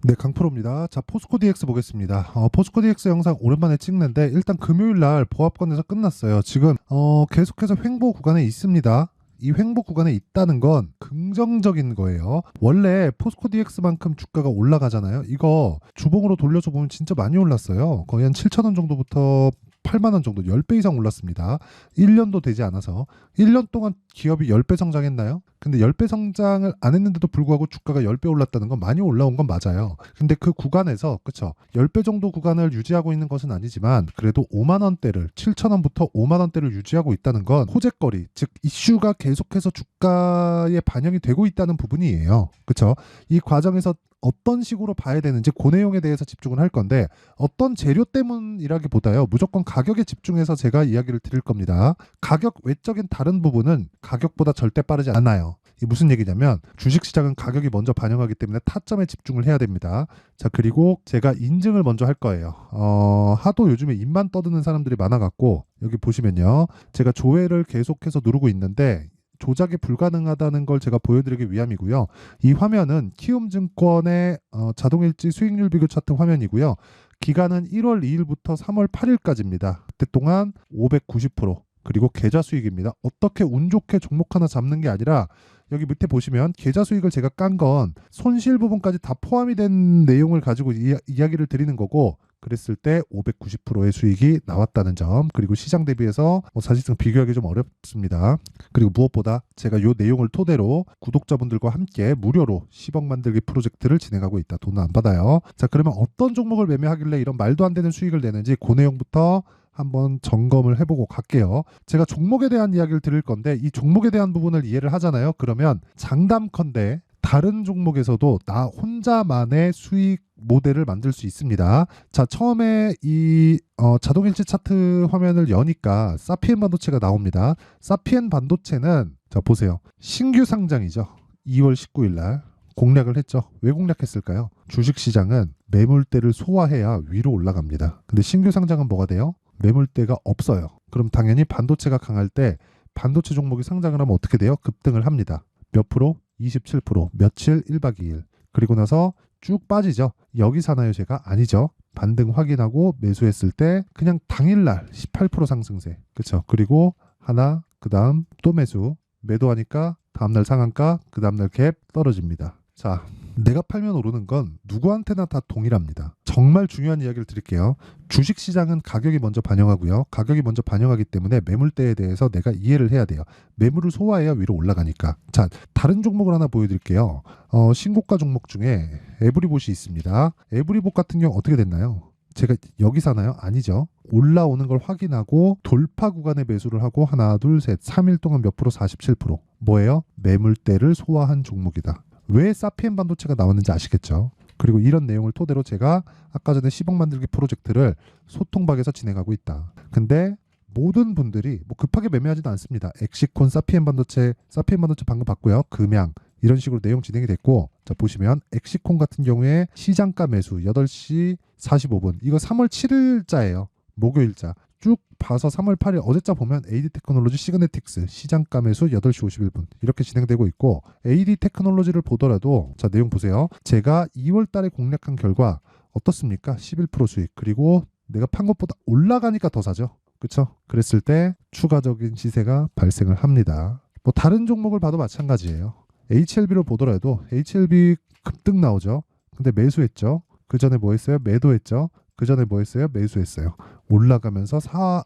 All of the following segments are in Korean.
네, 강프로입니다. 자, 포스코 DX 보겠습니다. 포스코 DX 영상 오랜만에 찍는데 일단 금요일 날 보합권에서 끝났어요. 지금 계속해서 횡보 구간에 있습니다. 이 횡보 구간에 있다는 건 긍정적인 거예요. 원래 포스코 DX만큼 주가가 올라가잖아요. 이거 주봉으로 돌려서 보면 진짜 많이 올랐어요. 거의 한 7,000원 정도부터 8만 원 정도 10배 이상 올랐습니다. 1년도 되지 않아서 1년 동안 기업이 10배 성장했나요? 근데 10배 성장을 안 했는데도 불구하고 주가가 10배 올랐다는 건 많이 올라온 건 맞아요. 근데 그 구간에서 그쵸? 10배 정도 구간을 유지하고 있는 것은 아니지만 그래도 5만 원대를 7천 원부터 5만 원대를 유지하고 있다는 건 호재거리, 즉 이슈가 계속해서 주가에 반영이 되고 있다는 부분이에요. 그쵸? 이 과정에서 어떤 식으로 봐야 되는지 그 내용에 대해서 집중을 할 건데 어떤 재료 때문이라기보다요. 무조건 가격에 집중해서 제가 이야기를 드릴 겁니다. 가격 외적인 다른 부분은 가격보다 절대 빠르지 않아요. 이 무슨 얘기냐면 주식시장은 가격이 먼저 반영하기 때문에 타점에 집중을 해야 됩니다. 자, 그리고 제가 인증을 먼저 할 거예요. 하도 요즘에 입만 떠드는 사람들이 많아갖고 여기 보시면요. 제가 조회를 계속해서 누르고 있는데 조작이 불가능하다는 걸 제가 보여드리기 위함이고요. 이 화면은 키움증권의 자동일지 수익률 비교 차트 화면이고요. 기간은 1월 2일부터 3월 8일까지입니다. 그때 동안 590% 그리고 계좌 수익입니다. 어떻게 운 좋게 종목 하나 잡는 게 아니라 여기 밑에 보시면 계좌 수익을 제가 깐 건 손실 부분까지 다 포함이 된 내용을 가지고 이야기를 드리는 거고 그랬을 때 590%의 수익이 나왔다는 점 그리고 시장 대비해서 사실상 비교하기 좀 어렵습니다. 그리고 무엇보다 제가 이 내용을 토대로 구독자분들과 함께 무료로 10억 만들기 프로젝트를 진행하고 있다. 돈은 안 받아요. 자, 그러면 어떤 종목을 매매하길래 이런 말도 안 되는 수익을 내는지 그 내용부터 한번 점검을 해보고 갈게요. 제가 종목에 대한 이야기를 드릴 건데 이 종목에 대한 부분을 이해를 하잖아요. 그러면 장담컨대 다른 종목에서도 나 혼자만의 수익 모델을 만들 수 있습니다. 자, 처음에 이 자동일치 차트 화면을 여니까 사피엔 반도체가 나옵니다. 사피엔 반도체는 자 보세요. 신규 상장이죠. 2월 19일 날 공략을 했죠. 왜 공략했을까요? 주식시장은 매물대를 소화해야 위로 올라갑니다. 근데 신규 상장은 뭐가 돼요? 매물대가 없어요. 그럼 당연히 반도체가 강할 때 반도체 종목이 상장을 하면 어떻게 돼요? 급등을 합니다. 몇 프로? 27%. 며칠? 1박 2일. 그리고 나서 쭉 빠지죠. 여기 사나요 제가? 아니죠. 반등 확인하고 매수했을 때 그냥 당일날 18% 상승세. 그쵸? 그리고 하나, 그 다음 또 매수. 매도하니까 다음날 상한가, 그 다음날 갭 떨어집니다. 자, 내가 팔면 오르는 건 누구한테나 다 동일합니다. 정말 중요한 이야기를 드릴게요. 주식시장은 가격이 먼저 반영하고요. 가격이 먼저 반영하기 때문에 매물대에 대해서 내가 이해를 해야 돼요. 매물을 소화해야 위로 올라가니까. 자, 다른 종목을 하나 보여드릴게요. 신고가 종목 중에 에브리봇이 있습니다. 에브리봇 같은 경우 어떻게 됐나요? 제가 여기 사나요? 아니죠. 올라오는 걸 확인하고 돌파 구간에 매수를 하고 하나, 둘, 셋, 3일 동안 몇 프로? 47%. 뭐예요? 매물대를 소화한 종목이다. 왜 사피엔 반도체가 나왔는지 아시겠죠? 그리고 이런 내용을 토대로 제가 아까 전에 10억 만들기 프로젝트를 소통박에서 진행하고 있다. 근데 모든 분들이 뭐 급하게 매매하지도 않습니다. 엑시콘, 사피엔 반도체 방금 봤고요. 금양 이런 식으로 내용 진행이 됐고 자 보시면 엑시콘 같은 경우에 시장가 매수 8시 45분 이거 3월 7일자예요. 목요일자. 쭉 봐서 3월 8일 어제자 보면 AD 테크놀로지 시그네틱스 시장가 매수 8시 51분 이렇게 진행되고 있고 AD 테크놀로지를 보더라도 자 내용 보세요. 제가 2월 달에 공략한 결과 어떻습니까? 11% 수익 그리고 내가 판 것보다 올라가니까 더 사죠. 그렇죠? 그랬을 때 추가적인 시세가 발생을 합니다. 뭐 다른 종목을 봐도 마찬가지예요. HLB를 보더라도 HLB 급등 나오죠. 근데 매수했죠. 그 전에 뭐 했어요? 매도했죠. 그 전에 뭐 했어요? 매수했어요. 올라가면서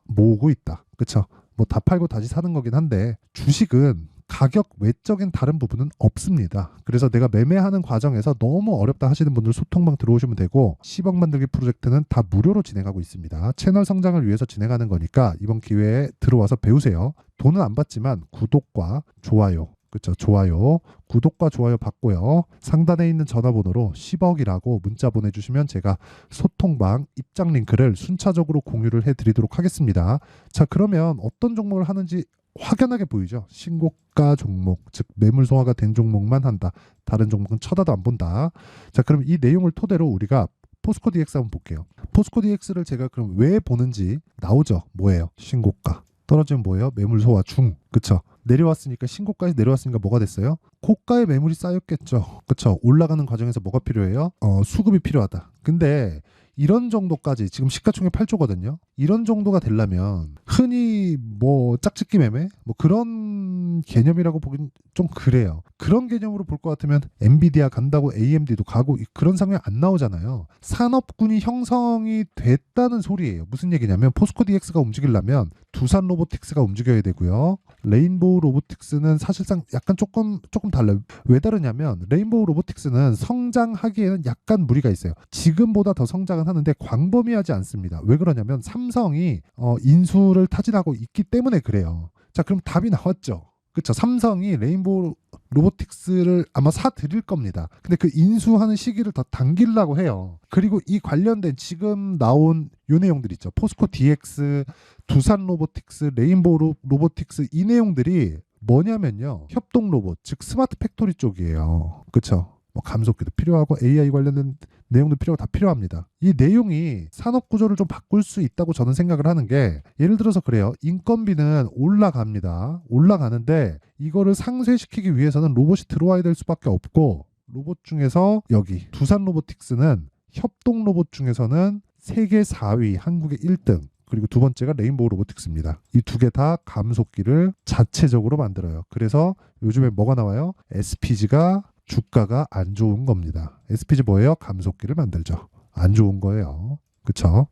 모으고 있다. 그쵸? 뭐 다 팔고 다시 사는 거긴 한데 주식은 가격 외적인 다른 부분은 없습니다. 그래서 내가 매매하는 과정에서 너무 어렵다 하시는 분들 소통방 들어오시면 되고 10억 만들기 프로젝트는 다 무료로 진행하고 있습니다. 채널 성장을 위해서 진행하는 거니까 이번 기회에 들어와서 배우세요. 돈은 안 받지만 구독과 좋아요 그렇죠. 좋아요. 구독과 좋아요 받고요. 상단에 있는 전화번호로 10억이라고 문자 보내주시면 제가 소통방 입장 링크를 순차적으로 공유를 해드리도록 하겠습니다. 자, 그러면 어떤 종목을 하는지 확연하게 보이죠. 신고가 종목, 즉 매물 소화가 된 종목만 한다. 다른 종목은 쳐다도 안 본다. 자, 그럼 이 내용을 토대로 우리가 포스코 DX 한번 볼게요. 포스코 DX를 제가 그럼 왜 보는지 나오죠. 뭐예요? 신고가. 떨어지면 뭐예요? 매물 소화 중. 그쵸? 내려왔으니까 신고가에서 내려왔으니까 뭐가 됐어요? 고가의 매물이 쌓였겠죠. 그쵸? 올라가는 과정에서 뭐가 필요해요? 수급이 필요하다. 근데 이런 정도까지 지금 시가총액 8조거든요. 이런 정도가 되려면 흔히 뭐 짝짓기 매매 뭐 그런 개념이라고 보긴 좀 그래요. 그런 개념으로 볼 것 같으면 엔비디아 간다고 AMD도 가고 그런 상황이 안 나오잖아요. 산업군이 형성이 됐다는 소리예요. 무슨 얘기냐면 포스코 DX가 움직이려면 두산 로보틱스가 움직여야 되고요. 레인보우 로보틱스는 사실상 약간 조금 달라요. 왜 다르냐면 레인보우 로보틱스는 성장하기에는 약간 무리가 있어요. 지금보다 더 성장은 하는데 광범위하지 않습니다. 왜 그러냐면 삼성이 인수를 타진하고 있기 때문에 그래요. 자, 그럼 답이 나왔죠. 그렇죠. 삼성이 레인보우 로보틱스를 아마 사들일 겁니다. 근데 그 인수하는 시기를 더 당기려고 해요. 그리고 이 관련된 지금 나온 요 내용들 있죠. 포스코 DX, 두산 로보틱스, 레인보우 로보틱스 이 내용들이 뭐냐면요. 협동 로봇, 즉 스마트 팩토리 쪽이에요. 그렇죠. 뭐 감속기도 필요하고 AI 관련된 내용도 필요하고 다 필요합니다. 이 내용이 산업 구조를 좀 바꿀 수 있다고 저는 생각을 하는 게 예를 들어서 그래요. 인건비는 올라갑니다. 올라가는데 이거를 상쇄시키기 위해서는 로봇이 들어와야 될 수밖에 없고 로봇 중에서 여기 두산 로보틱스는 협동 로봇 중에서는 세계 4위, 한국의 1등 그리고 두 번째가 레인보우 로보틱스입니다. 이 두 개 다 감속기를 자체적으로 만들어요. 그래서 요즘에 뭐가 나와요? SPG가 주가가 안 좋은 겁니다. SPG 뭐예요? 감속기를 만들죠. 안 좋은 거예요. 그쵸?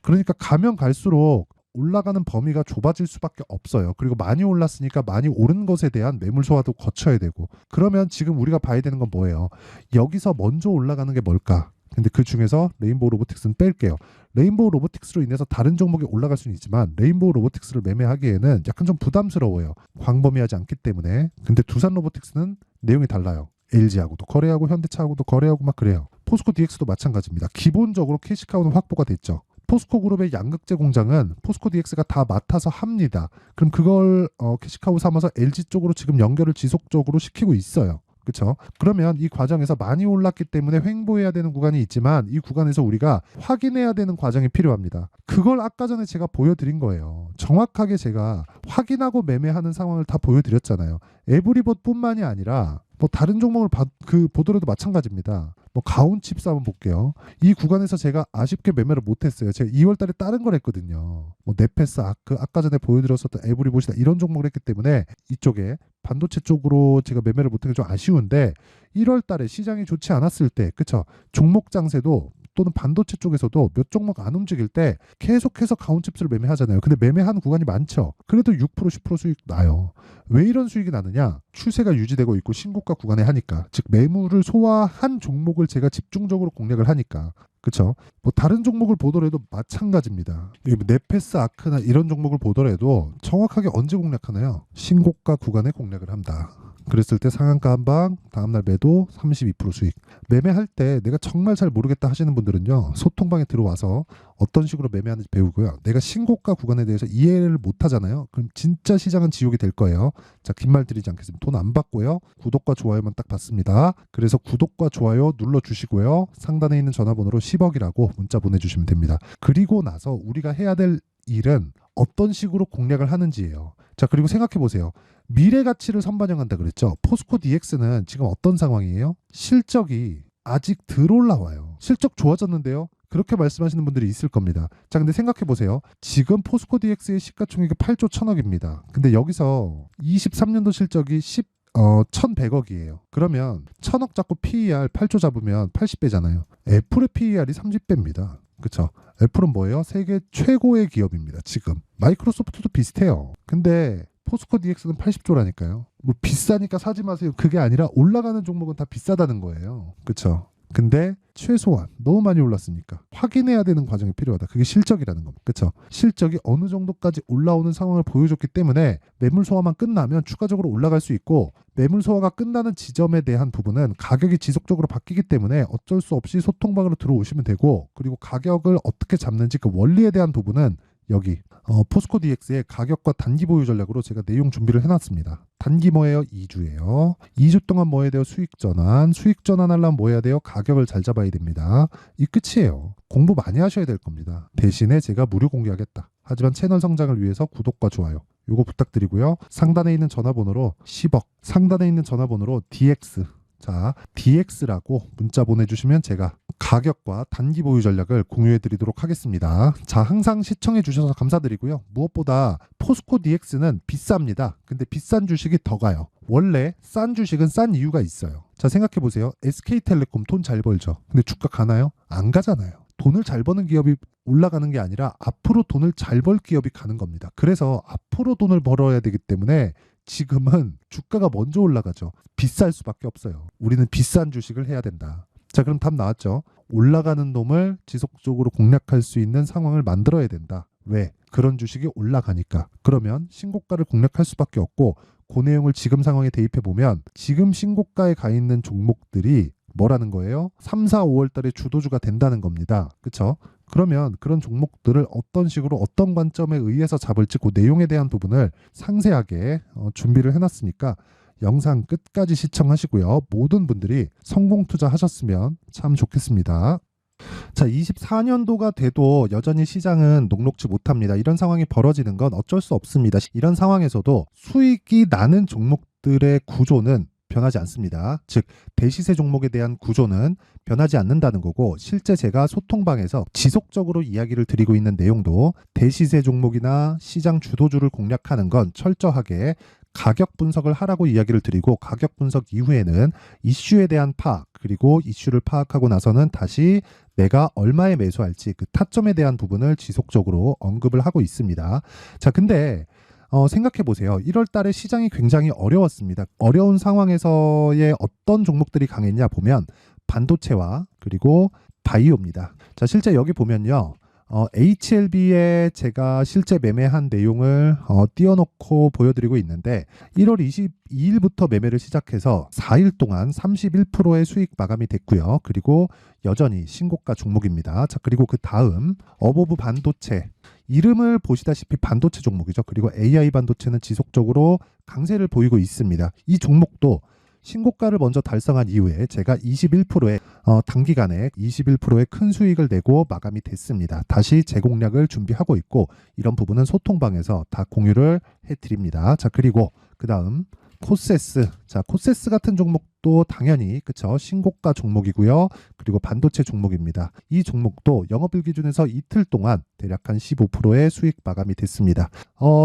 그러니까 가면 갈수록 올라가는 범위가 좁아질 수밖에 없어요. 그리고 많이 올랐으니까 많이 오른 것에 대한 매물 소화도 거쳐야 되고 그러면 지금 우리가 봐야 되는 건 뭐예요? 여기서 먼저 올라가는 게 뭘까? 근데 그 중에서 레인보우 로보틱스는 뺄게요. 레인보우 로보틱스로 인해서 다른 종목이 올라갈 수는 있지만 레인보우 로보틱스를 매매하기에는 약간 좀 부담스러워요. 광범위하지 않기 때문에. 근데 두산 로보틱스는 내용이 달라요. LG하고도 거래하고 현대차하고도 거래하고 막 그래요. 포스코 DX도 마찬가지입니다. 기본적으로 캐시카우는 확보가 됐죠. 포스코 그룹의 양극재 공장은 포스코 DX가 다 맡아서 합니다. 그럼 그걸 캐시카우 삼아서 LG 쪽으로 지금 연결을 지속적으로 시키고 있어요. 그렇죠? 그러면 이 과정에서 많이 올랐기 때문에 횡보해야 되는 구간이 있지만 이 구간에서 우리가 확인해야 되는 과정이 필요합니다. 그걸 아까 전에 제가 보여드린 거예요. 정확하게 제가 확인하고 매매하는 상황을 다 보여드렸잖아요. 에브리봇뿐만이 아니라 뭐 다른 종목을 보더라도 마찬가지입니다. 뭐 가온칩스 한번 볼게요. 이 구간에서 제가 아쉽게 매매를 못했어요. 제가 2월 달에 다른 걸 했거든요. 뭐 네페스, 아크, 아까 전에 보여드렸었던 에브리봇이다 이런 종목을 했기 때문에 이쪽에 반도체 쪽으로 제가 매매를 못한 게 좀 아쉬운데 1월 달에 시장이 좋지 않았을 때 그쵸? 종목 장세도 또는 반도체 쪽에서도 몇 종목 안 움직일 때 계속해서 가온칩스를 매매하잖아요. 근데 매매한 구간이 많죠. 그래도 6% 10% 수익 나요. 왜 이런 수익이 나느냐? 추세가 유지되고 있고 신고가 구간에 하니까 즉 매물을 소화한 종목을 제가 집중적으로 공략을 하니까 그쵸? 뭐 다른 종목을 보더라도 마찬가지입니다. 네페스, 아크나 이런 종목을 보더라도 정확하게 언제 공략하나요? 신고가 구간에 공략을 한다. 그랬을 때 상한가 한 방, 다음날 매도 32% 수익. 매매할 때 내가 정말 잘 모르겠다 하시는 분들은요. 소통방에 들어와서 어떤 식으로 매매하는지 배우고요. 내가 신고가 구간에 대해서 이해를 못 하잖아요. 그럼 진짜 시장은 지옥이 될 거예요. 자, 긴 말 드리지 않겠습니다. 돈 안 받고요. 구독과 좋아요만 딱 받습니다. 그래서 구독과 좋아요 눌러주시고요. 상단에 있는 전화번호로 10억이라고 문자 보내주시면 됩니다. 그리고 나서 우리가 해야 될 일은 어떤 식으로 공략을 하는지예요. 자, 그리고 생각해 보세요. 미래 가치를 선반영한다 그랬죠. 포스코 DX는 지금 어떤 상황이에요? 실적이 아직 덜 올라와요. 실적 좋아졌는데요. 그렇게 말씀하시는 분들이 있을 겁니다. 자, 근데 생각해 보세요. 지금 포스코 DX의 시가총액이 8조 1천억입니다. 근데 여기서 23년도 실적이 1,100억이에요. 그러면 1,000억 잡고 PER 8조 잡으면 80배잖아요. 애플의 PER이 30배입니다. 그쵸? 애플은 뭐예요? 세계 최고의 기업입니다. 지금. 마이크로소프트도 비슷해요. 근데 포스코 DX는 80조라니까요. 뭐 비싸니까 사지 마세요. 그게 아니라 올라가는 종목은 다 비싸다는 거예요. 그쵸? 근데 최소한 너무 많이 올랐으니까 확인해야 되는 과정이 필요하다. 그게 실적이라는 겁니다. 그렇죠? 실적이 어느 정도까지 올라오는 상황을 보여줬기 때문에 매물 소화만 끝나면 추가적으로 올라갈 수 있고 매물 소화가 끝나는 지점에 대한 부분은 가격이 지속적으로 바뀌기 때문에 어쩔 수 없이 소통방으로 들어오시면 되고 그리고 가격을 어떻게 잡는지 그 원리에 대한 부분은 여기 포스코 DX의 가격과 단기 보유 전략으로 제가 내용 준비를 해놨습니다. 단기 뭐예요? 2주예요. 2주 동안 뭐 해야 돼요? 수익 전환. 수익 전환하려면 뭐 해야 돼요? 가격을 잘 잡아야 됩니다. 이 끝이에요. 공부 많이 하셔야 될 겁니다. 대신에 제가 무료 공개하겠다. 하지만 채널 성장을 위해서 구독과 좋아요 요거 부탁드리고요. 상단에 있는 전화번호로 10억, 상단에 있는 전화번호로 DX, 자, DX라고 문자 보내주시면 제가 가격과 단기 보유 전략을 공유해 드리도록 하겠습니다. 자, 항상 시청해 주셔서 감사드리고요. 무엇보다 포스코 DX는 비쌉니다. 근데 비싼 주식이 더 가요. 원래 싼 주식은 싼 이유가 있어요. 자, 생각해 보세요. SK텔레콤 돈 잘 벌죠. 근데 주가 가나요? 안 가잖아요. 돈을 잘 버는 기업이 올라가는 게 아니라 앞으로 돈을 잘 벌 기업이 가는 겁니다. 그래서 앞으로 돈을 벌어야 되기 때문에 지금은 주가가 먼저 올라가죠. 비쌀 수밖에 없어요. 우리는 비싼 주식을 해야 된다. 자, 그럼 답 나왔죠? 올라가는 놈을 지속적으로 공략할 수 있는 상황을 만들어야 된다. 왜? 그런 주식이 올라가니까. 그러면 신고가를 공략할 수밖에 없고, 그 내용을 지금 상황에 대입해 보면 지금 신고가에 가 있는 종목들이 뭐라는 거예요? 3, 4, 5월 달에 주도주가 된다는 겁니다. 그쵸? 그러면 그런 종목들을 어떤 식으로 어떤 관점에 의해서 잡을지 그 내용에 대한 부분을 상세하게 준비를 해놨으니까 영상 끝까지 시청하시고요. 모든 분들이 성공 투자하셨으면 참 좋겠습니다. 자, 24년도가 돼도 여전히 시장은 녹록지 못합니다. 이런 상황이 벌어지는 건 어쩔 수 없습니다. 이런 상황에서도 수익이 나는 종목들의 구조는 변하지 않습니다. 즉, 대시세 종목에 대한 구조는 변하지 않는다는 거고, 실제 제가 소통방에서 지속적으로 이야기를 드리고 있는 내용도 대시세 종목이나 시장 주도주를 공략하는 건 철저하게 가격 분석을 하라고 이야기를 드리고, 가격 분석 이후에는 이슈에 대한 파악, 그리고 이슈를 파악하고 나서는 다시 내가 얼마에 매수할지 그 타점에 대한 부분을 지속적으로 언급을 하고 있습니다. 자, 근데 생각해 보세요. 1월 달에 시장이 굉장히 어려웠습니다. 어려운 상황에서의 어떤 종목들이 강했냐 보면 반도체와 그리고 바이오입니다. 자, 실제 여기 보면요. HLB에 제가 실제 매매한 내용을 띄워놓고 보여드리고 있는데 1월 22일부터 매매를 시작해서 4일 동안 31%의 수익 마감이 됐고요. 그리고 여전히 신고가 종목입니다. 자, 그리고 그 다음 어보브 반도체, 이름을 보시다시피 반도체 종목이죠. 그리고 AI 반도체는 지속적으로 강세를 보이고 있습니다. 이 종목도 신고가를 먼저 달성한 이후에 제가 21%의 단기간에 21%의 큰 수익을 내고 마감이 됐습니다. 다시 재공략을 준비하고 있고, 이런 부분은 소통방에서 다 공유를 해드립니다. 자, 그리고 그 다음 코세스. 자, 코세스 같은 종목도 당연히 그쵸, 신고가 종목이고요. 그리고 반도체 종목입니다. 이 종목도 영업일 기준에서 이틀 동안 대략 한 15%의 수익 마감이 됐습니다.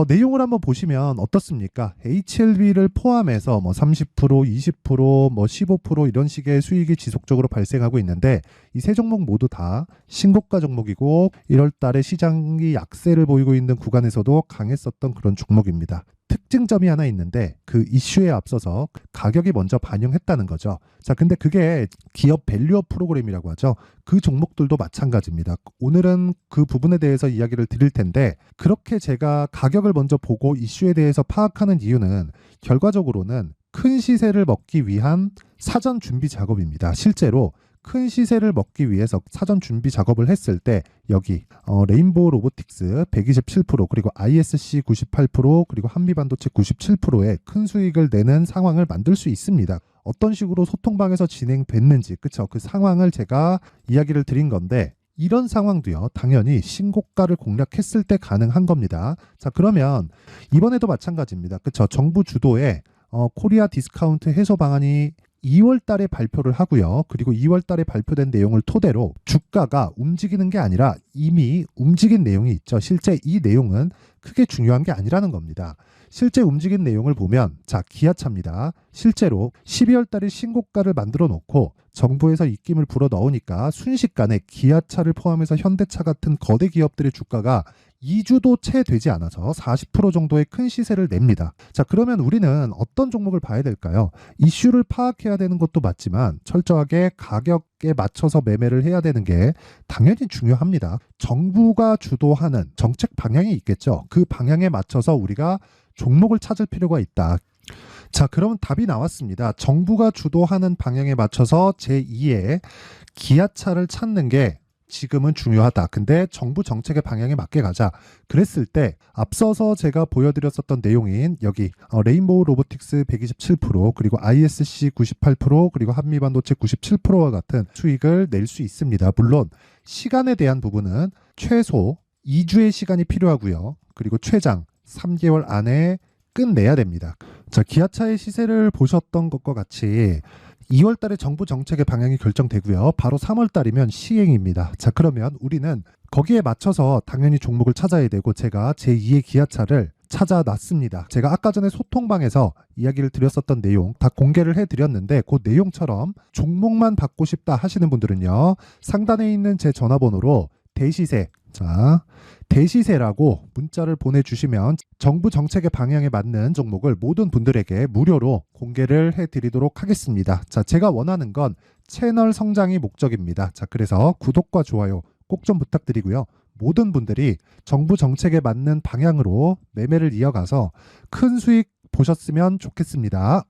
내용을 한번 보시면 어떻습니까? HLB를 포함해서 뭐 30%, 20%, 뭐 15% 이런 식의 수익이 지속적으로 발생하고 있는데, 이 세 종목 모두 다 신고가 종목이고 1월 달에 시장이 약세를 보이고 있는 구간에서도 강했었던 그런 종목입니다. 특징점이 하나 있는데 그 이슈에 앞서서 가격이 먼저 반영했다는 거죠. 자, 근데 그게 기업 밸류업 프로그램이라고 하죠. 그 종목들도 마찬가지입니다. 오늘은 그 부분에 대해서 이야기를 드릴 텐데, 그렇게 제가 가격을 먼저 보고 이슈에 대해서 파악하는 이유는 결과적으로는 큰 시세를 먹기 위한 사전 준비 작업입니다. 실제로 큰 시세를 먹기 위해서 사전 준비 작업을 했을 때 여기 레인보우 로보틱스 127%, 그리고 ISC 98%, 그리고 한미반도체 97%의 큰 수익을 내는 상황을 만들 수 있습니다. 어떤 식으로 소통방에서 진행됐는지, 그쵸? 그 상황을 제가 이야기를 드린 건데, 이런 상황도요, 당연히 신고가를 공략했을 때 가능한 겁니다. 자, 그러면 이번에도 마찬가지입니다. 그쵸? 정부 주도의 코리아 디스카운트 해소 방안이 2월 달에 발표를 하고요. 그리고 2월 달에 발표된 내용을 토대로 주가가 움직이는 게 아니라 이미 움직인 내용이 있죠. 실제 이 내용은 크게 중요한 게 아니라는 겁니다. 실제 움직인 내용을 보면, 자, 기아차입니다. 실제로 12월 달에 신고가를 만들어 놓고 정부에서 입김을 불어 넣으니까 순식간에 기아차를 포함해서 현대차 같은 거대 기업들의 주가가 2주도 채 되지 않아서 40% 정도의 큰 시세를 냅니다. 자, 그러면 우리는 어떤 종목을 봐야 될까요? 이슈를 파악해야 되는 것도 맞지만 철저하게 가격에 맞춰서 매매를 해야 되는 게 당연히 중요합니다. 정부가 주도하는 정책 방향이 있겠죠. 그 방향에 맞춰서 우리가 종목을 찾을 필요가 있다. 자, 그러면 답이 나왔습니다. 정부가 주도하는 방향에 맞춰서 제2의 기아차를 찾는 게 지금은 중요하다. 근데 정부 정책의 방향에 맞게 가자. 그랬을 때 앞서서 제가 보여드렸었던 내용인 여기 레인보우 로보틱스 127%, 그리고 ISC 98%, 그리고 한미반도체 97%와 같은 수익을 낼 수 있습니다. 물론 시간에 대한 부분은 최소 2주의 시간이 필요하고요. 그리고 최장 3개월 안에 끝내야 됩니다. 자, 기아차의 시세를 보셨던 것과 같이 2월 달에 정부 정책의 방향이 결정되고요. 바로 3월 달이면 시행입니다. 자, 그러면 우리는 거기에 맞춰서 당연히 종목을 찾아야 되고 제가 제2의 기아차를 찾아놨습니다. 제가 아까 전에 소통방에서 이야기를 드렸었던 내용 다 공개를 해드렸는데 그 내용처럼 종목만 받고 싶다 하시는 분들은요. 상단에 있는 제 전화번호로 대시세, 자, 대시세라고 문자를 보내주시면 정부 정책의 방향에 맞는 종목을 모든 분들에게 무료로 공개를 해드리도록 하겠습니다. 자, 제가 원하는 건 채널 성장이 목적입니다. 자, 그래서 구독과 좋아요 꼭 좀 부탁드리고요. 모든 분들이 정부 정책에 맞는 방향으로 매매를 이어가서 큰 수익 보셨으면 좋겠습니다.